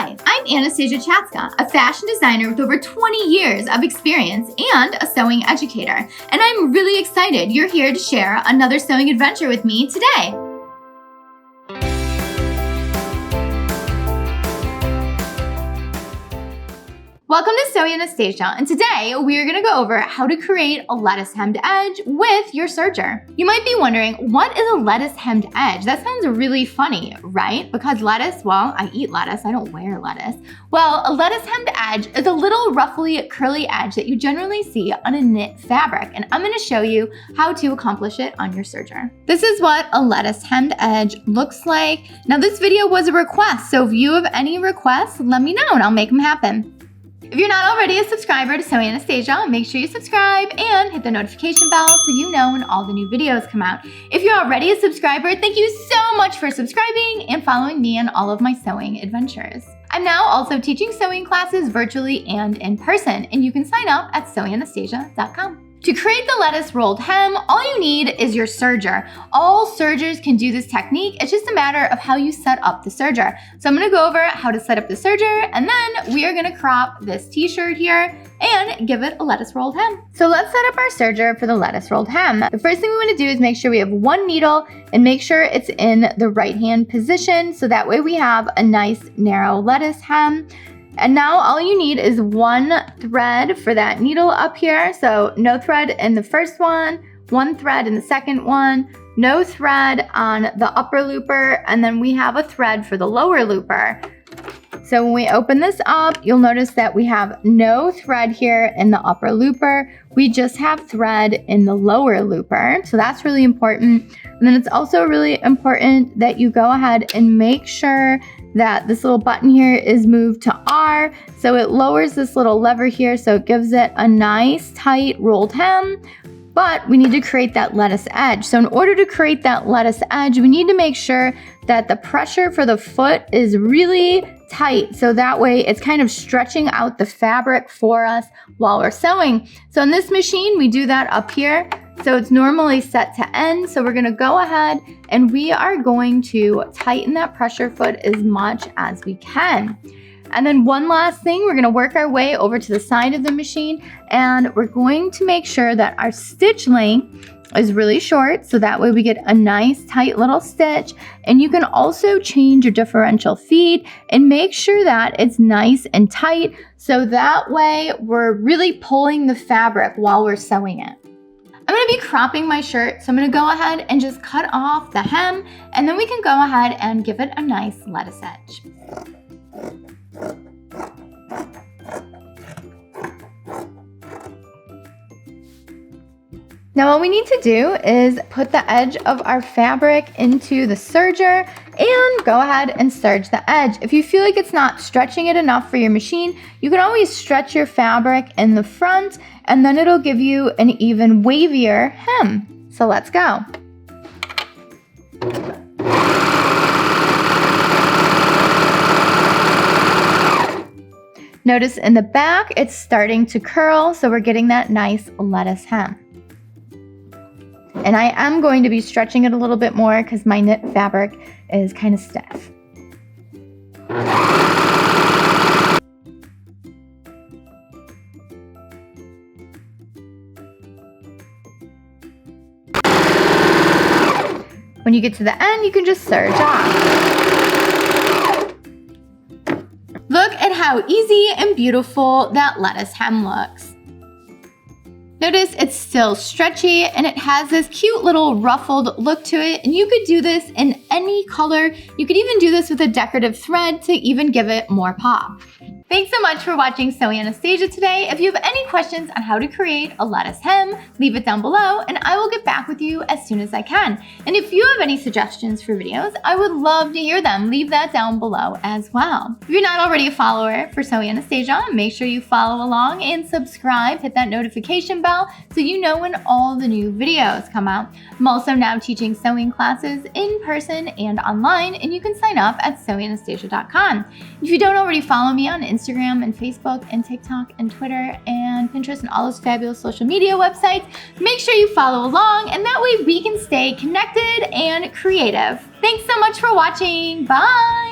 life. I'm Anastasia Chatzka, a fashion designer with over 20 years of experience and a sewing educator. And I'm really excited you're here to share another sewing adventure with me today. Welcome to Sewing Anastasia, and today we are going to go over how to create a lettuce hemmed edge with your serger. You might be wondering, what is a lettuce hemmed edge? That sounds really funny, right? Because lettuce, well, I eat lettuce, I don't wear lettuce. Well, a lettuce hemmed edge is a little roughly curly edge that you generally see on a knit fabric, and I'm going to show you how to accomplish it on your serger. This is what a lettuce hemmed edge looks like. Now, this video was a request, so if you have any requests, let me know and I'll make them happen. If you're not already a subscriber to Sewing Anastasia, make sure you subscribe and hit the notification bell so you know when all the new videos come out. If you're already a subscriber, thank you so much for subscribing and following me on all of my sewing adventures. I'm now also teaching sewing classes virtually and in person, and you can sign up at sewinganastasia.com. To create the lettuce rolled hem, all you need is your serger. All sergers can do this technique. It's just a matter of how you set up the serger. So I'm going to go over how to set up the serger, and then we are going to crop this t-shirt here and give it a lettuce rolled hem. So let's set up our serger for the lettuce rolled hem. The first thing we want to do is make sure we have one needle and make sure it's in the right hand position, so that way we have a nice narrow lettuce hem. And now all you need is one thread for that needle up here. So no thread in the first one thread in the second one, no thread on the upper looper, and then we have a thread for the lower looper. So when we open this up, you'll notice that we have no thread here in the upper looper. We just have thread in the lower looper. So that's really important. And then it's also really important that you go ahead and make sure that this little button here is moved to R. So it lowers this little lever here, so it gives it a nice tight rolled hem. But we need to create that lettuce edge. So in order to create that lettuce edge, we need to make sure that the pressure for the foot is really tight. So that way it's kind of stretching out the fabric for us while we're sewing. So in this machine, we do that up here. So it's normally set to N. So we're gonna go ahead and we are going to tighten that pressure foot as much as we can. And then one last thing, we're gonna work our way over to the side of the machine, and we're going to make sure that our stitch length is really short, so that way we get a nice tight little stitch. And you can also change your differential feed and make sure that it's nice and tight, so that way we're really pulling the fabric while we're sewing it. I'm going to be cropping my shirt, so I'm going to go ahead and just cut off the hem, and then we can go ahead and give it a nice lettuce edge. Now what we need to do is put the edge of our fabric into the serger and go ahead and serge the edge. If you feel like it's not stretching it enough for your machine, you can always stretch your fabric in the front, and then it'll give you an even wavier hem. So let's go. Notice in the back, it's starting to curl, so we're getting that nice lettuce hem. And I am going to be stretching it a little bit more because my knit fabric is kind of stiff. When you get to the end, you can just serge off. Look at how easy and beautiful that lettuce hem looks. Notice it's still stretchy and it has this cute little ruffled look to it, and you could do this in any color. You could even do this with a decorative thread to even give it more pop. Thanks so much for watching Sewing Anastasia today. If you have any questions on how to create a lettuce hem, leave it down below and I will get back with you as soon as I can. And if you have any suggestions for videos, I would love to hear them. Leave that down below as well. If you're not already a follower for Sewing Anastasia, make sure you follow along and subscribe. Hit that notification bell so you know when all the new videos come out. I'm also now teaching sewing classes in person and online, and you can sign up at sewinganastasia.com. If you don't already follow me on Instagram and Facebook and TikTok and Twitter and Pinterest and all those fabulous social media websites, make sure you follow along, and that way we can stay connected and creative. Thanks so much for watching. Bye!